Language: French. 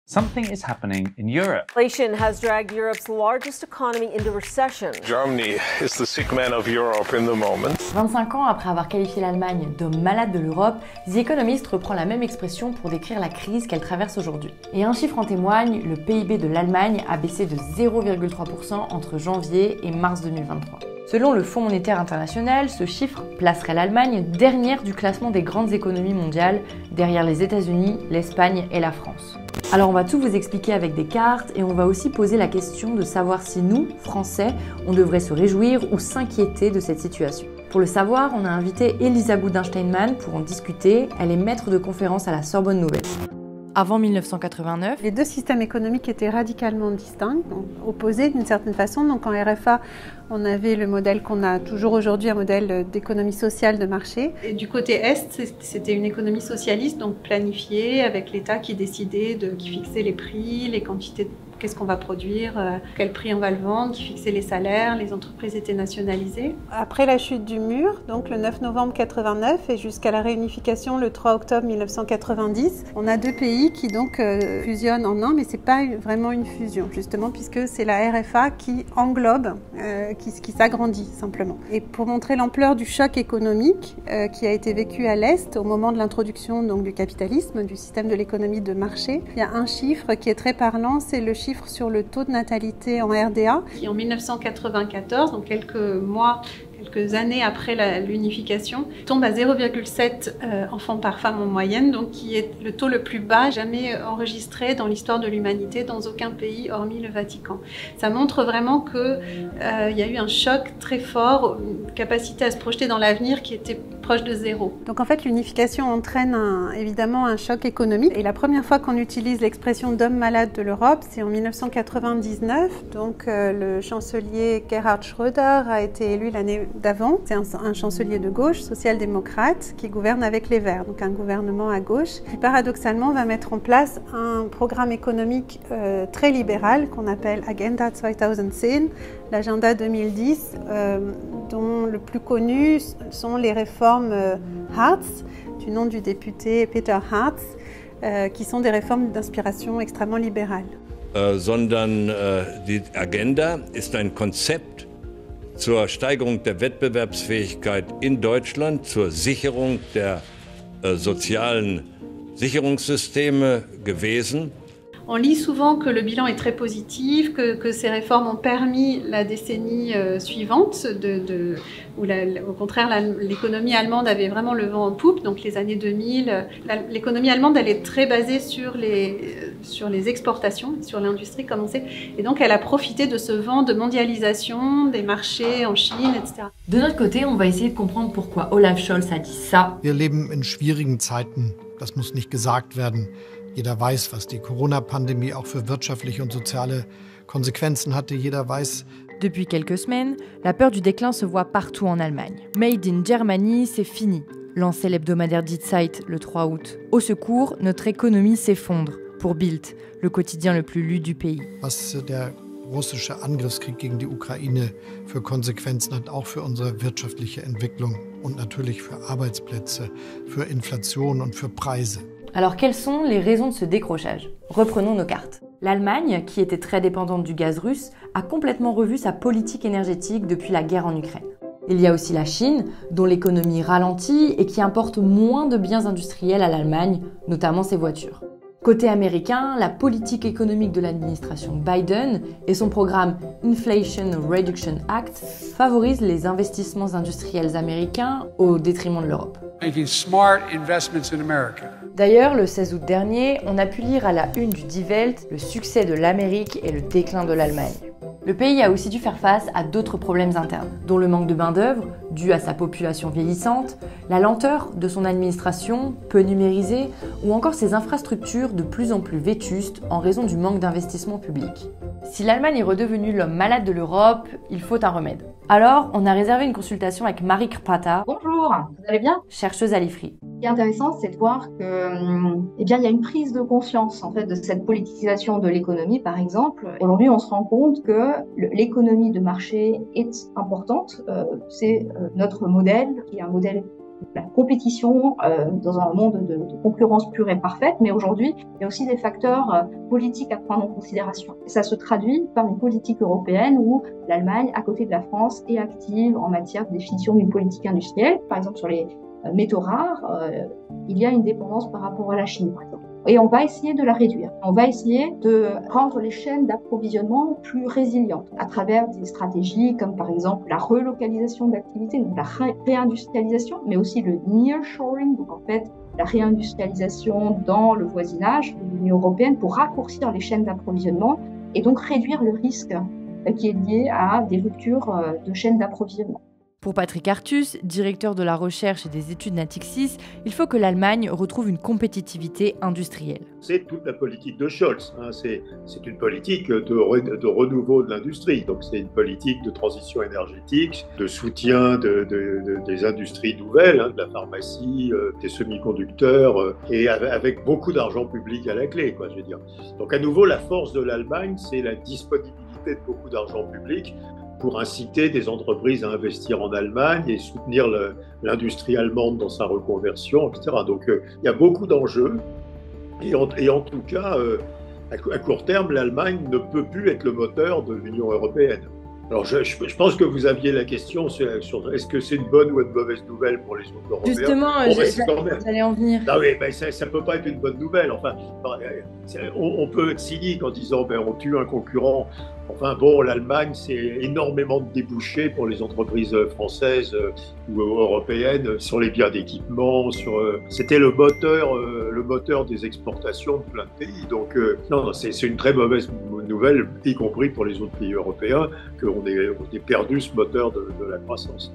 Something is happening in Europe. Inflation has dragged Europe's largest economy into recession. Germany is the sick man of Europe in the moment. 25 ans après avoir qualifié l'Allemagne d'homme malade de l'Europe, The Economist reprend la même expression pour décrire la crise qu'elle traverse aujourd'hui. Et un chiffre en témoigne, le PIB de l'Allemagne a baissé de 0,3% entre janvier et mars 2023. Selon le Fonds monétaire international, ce chiffre placerait l'Allemagne dernière du classement des grandes économies mondiales, derrière les États-Unis, l'Espagne et la France. Alors on va tout vous expliquer avec des cartes et on va aussi poser la question de savoir si nous, Français, on devrait se réjouir ou s'inquiéter de cette situation. Pour le savoir, on a invité Elisa Boudin-Steinmann pour en discuter. Elle est maître de conférence à la Sorbonne Nouvelle. Avant 1989, les deux systèmes économiques étaient radicalement distincts, opposés d'une certaine façon. Donc en RFA, on avait le modèle qu'on a toujours aujourd'hui, un modèle d'économie sociale de marché. Et du côté Est, c'était une économie socialiste, donc planifiée, avec l'État qui décidait, qui fixait les prix, les quantités, qu'est-ce qu'on va produire, quel prix on va le vendre, qui fixait les salaires, les entreprises étaient nationalisées. Après la chute du mur, donc le 9 novembre 89 et jusqu'à la réunification le 3 octobre 1990, on a deux pays qui donc fusionnent en un, mais c'est pas vraiment une fusion, justement, puisque c'est la RFA qui englobe, qui s'agrandit simplement. Et pour montrer l'ampleur du choc économique qui a été vécu à l'Est au moment de l'introduction donc du capitalisme, du système de l'économie de marché, il y a un chiffre qui est très parlant, c'est le chiffre sur le taux de natalité en RDA, qui en 1994, donc quelques années après l'unification, tombe à 0,7 enfants par femme en moyenne, donc qui est le taux le plus bas jamais enregistré dans l'histoire de l'humanité dans aucun pays hormis le Vatican. Ça montre vraiment qu'il y a eu un choc très fort, une capacité à se projeter dans l'avenir qui était proche de zéro. Donc en fait l'unification entraîne évidemment un choc économique et la première fois qu'on utilise l'expression d'homme malade de l'Europe, c'est en 1999, donc le chancelier Gerhard Schröder a été élu l'année d'avant. C'est un chancelier de gauche, social-démocrate, qui gouverne avec les Verts, donc un gouvernement à gauche, qui paradoxalement va mettre en place un programme économique très libéral qu'on appelle Agenda 2010, l'agenda 2010, dont le plus connu sont les réformes Hartz, du nom du député Peter Hartz, qui sont des réformes d'inspiration extrêmement libérale. Sondern die Agenda ist ein Konzept zur Steigerung der Wettbewerbsfähigkeit in Deutschland, zur Sicherung der sozialen Sicherungssysteme gewesen. On lit souvent que le bilan est très positif, que ces réformes ont permis la décennie suivante, où au contraire l'économie allemande avait vraiment le vent en poupe, donc les années 2000. L'économie allemande elle est très basée sur les exportations, sur l'industrie comme on sait, et donc elle a profité de ce vent de mondialisation des marchés en Chine, etc. De notre côté, on va essayer de comprendre pourquoi Olaf Scholz a dit ça. Wir leben in schwierigen Zeiten, das muss nicht gesagt werden. Jeder weiß, was die Corona-Pandemie auch für wirtschaftliche und soziale Konsequenzen hatte. Jeder weiß. Depuis quelques semaines, la peur du déclin se voit partout en Allemagne. Made in Germany, c'est fini, lançait l'hebdomadaire Die Zeit le 3 août. Au secours, notre économie s'effondre, pour Bild, le quotidien le plus lu du pays. Was der russische Angriffskrieg gegen die Ukraine für Konsequenzen hat, auch für unsere wirtschaftliche Entwicklung und natürlich für Arbeitsplätze, für Inflation und für Preise. Alors quelles sont les raisons de ce décrochage? Reprenons nos cartes. L'Allemagne, qui était très dépendante du gaz russe, a complètement revu sa politique énergétique depuis la guerre en Ukraine. Il y a aussi la Chine, dont l'économie ralentit et qui importe moins de biens industriels à l'Allemagne, notamment ses voitures. Côté américain, la politique économique de l'administration Biden et son programme Inflation Reduction Act favorisent les investissements industriels américains au détriment de l'Europe. D'ailleurs, le 16 août dernier, on a pu lire à la une du Die Welt le succès de l'Amérique et le déclin de l'Allemagne. Le pays a aussi dû faire face à d'autres problèmes internes, dont le manque de main-d'œuvre, dû à sa population vieillissante, la lenteur de son administration, peu numérisée, ou encore ses infrastructures de plus en plus vétustes en raison du manque d'investissement public. Si l'Allemagne est redevenue l'homme malade de l'Europe, il faut un remède. Alors, on a réservé une consultation avec Marie Krpata. Bonjour, vous allez bien? Chercheuse à l'IFRI. Ce qui est intéressant, c'est de voir que, il y a une prise de conscience en fait de cette politisation de l'économie, par exemple. Aujourd'hui, on se rend compte que l'économie de marché est importante. C'est notre modèle, qui est un modèle la compétition dans un monde de concurrence pure et parfaite, mais aujourd'hui, il y a aussi des facteurs politiques à prendre en considération. Et ça se traduit par une politique européenne où l'Allemagne, à côté de la France, est active en matière de définition d'une politique industrielle. Par exemple, sur les métaux rares, il y a une dépendance par rapport à la Chine, par exemple. Et on va essayer de la réduire. On va essayer de rendre les chaînes d'approvisionnement plus résilientes à travers des stratégies comme par exemple la relocalisation d'activités, donc la réindustrialisation, mais aussi le nearshoring, donc en fait la réindustrialisation dans le voisinage de l'Union européenne pour raccourcir les chaînes d'approvisionnement et donc réduire le risque qui est lié à des ruptures de chaînes d'approvisionnement. Pour Patrick Artus, directeur de la recherche et des études Natixis, il faut que l'Allemagne retrouve une compétitivité industrielle. C'est toute la politique de Scholz. C'est une politique de renouveau de l'industrie. Donc c'est une politique de transition énergétique, de soutien des industries nouvelles, de la pharmacie, des semi-conducteurs, et avec beaucoup d'argent public à la clé, quoi, je veux dire. Donc à nouveau, la force de l'Allemagne, c'est la disponibilité de beaucoup d'argent public pour inciter des entreprises à investir en Allemagne et soutenir l'industrie allemande dans sa reconversion, etc. Donc il y a beaucoup d'enjeux et en tout cas, à court terme, l'Allemagne ne peut plus être le moteur de l'Union européenne. Alors je pense que vous aviez la question sur est-ce que c'est une bonne ou une mauvaise nouvelle pour les autres Européens. Justement, j'allais en venir. Ah oui, ben ça ne peut pas être une bonne nouvelle. Enfin, on peut être cynique en disant on tue un concurrent. Enfin bon, l'Allemagne, c'est énormément de débouchés pour les entreprises françaises ou européennes sur les biens d'équipement. C'était le moteur des exportations de plein de pays. Donc non, c'est une très mauvaise nouvelle, y compris pour les autres pays européens, qu'on ait perdu ce moteur de la croissance.